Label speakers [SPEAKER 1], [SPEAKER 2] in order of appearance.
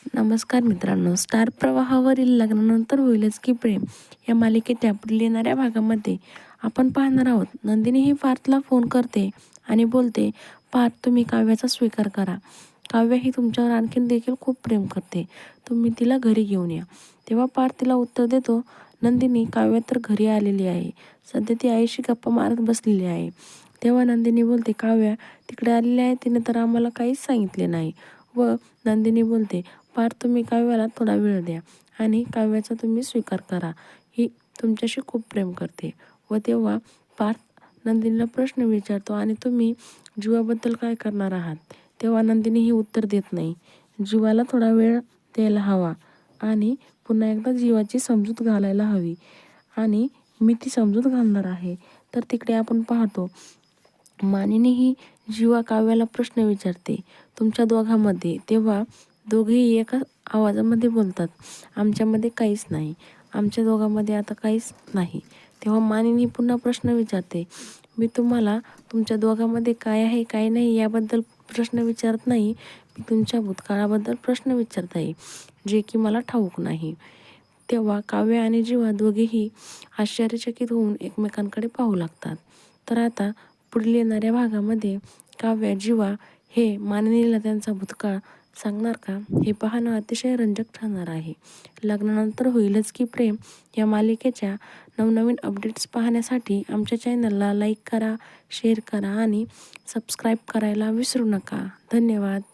[SPEAKER 1] नमस्कार मित्रांनो, स्टार प्रवाहावरील लग्नानंतर होईलच की प्रेम या मालिकेच्या पुढील येणाऱ्या भागामध्ये आपण पाहणार आहोत. नंदिनी ही पार्थला फोन करते आणि बोलते, पार्थ तुम्ही काव्याचा स्वीकार करा. काव्य ही तुमच्यावर आणखीन देखील खूप प्रेम करते. तुम्ही तिला घरी घेऊन या. तेव्हा पार्थ तिला उत्तर देतो, नंदिनी काव्य तर घरी आलेली आहे. सध्या ती आईशी गप्पा मारत बसलेली आहे. तेव्हा नंदिनी बोलते, काव्या तिकडे आलेली आहे, तिने तर आम्हाला काहीच सांगितले नाही. व नंदिनी बोलते, पार्थ तुम्ही काव्याला थोडा वेळ द्या आणि काव्याचा तुम्ही स्वीकार करा. ही तुमच्याशी खूप प्रेम करते. व तेव्हा पार्थ नंदिनीला प्रश्न विचारतो, आणि तुम्ही जीवाबद्दल काय करणार आहात? तेव्हा नंदिनी ही उत्तर देत नाही. जीवाला थोडा वेळ द्यायला हवा आणि पुन्हा एकदा जीवाची समजूत घालायला हवी, आणि मी ती समजूत घालणार आहे. तर तिकडे आपण पाहतो, मानिनी ही जीवा काव्याला प्रश्न विचारते, तुमच्या दोघांमध्ये. तेव्हा दोघेही एका आवाजामध्ये बोलतात, आमच्यामध्ये काहीच नाही, आमच्या दोघांमध्ये आता काहीच नाही. तेव्हा मानिनी पुन्हा प्रश्न विचारते, मी तुम्हाला तुमच्या दोघांमध्ये काय आहे काय नाही याबद्दल प्रश्न विचारत नाही, मी तुमच्या भूतकाळाबद्दल प्रश्न विचारत आहे, जे की मला ठाऊक नाही. तेव्हा काव्य आणि जीवा दोघेही आश्चर्यचकित होऊन एकमेकांकडे पाहू लागतात. तर आता पुढील येणाऱ्या भागामध्ये काव्य जीवा हे मानिनीला त्यांचा भूतकाळ सांगणार का, हे पाहणं अतिशय रंजक ठरणार आहे. लग्नानंतर होईलच की प्रेम या मालिकेच्या नवनवीन अपडेट्स पाहण्यासाठी आमच्या चॅनलला लाईक करा, शेअर करा आणि सबस्क्राईब करायला विसरू नका. धन्यवाद.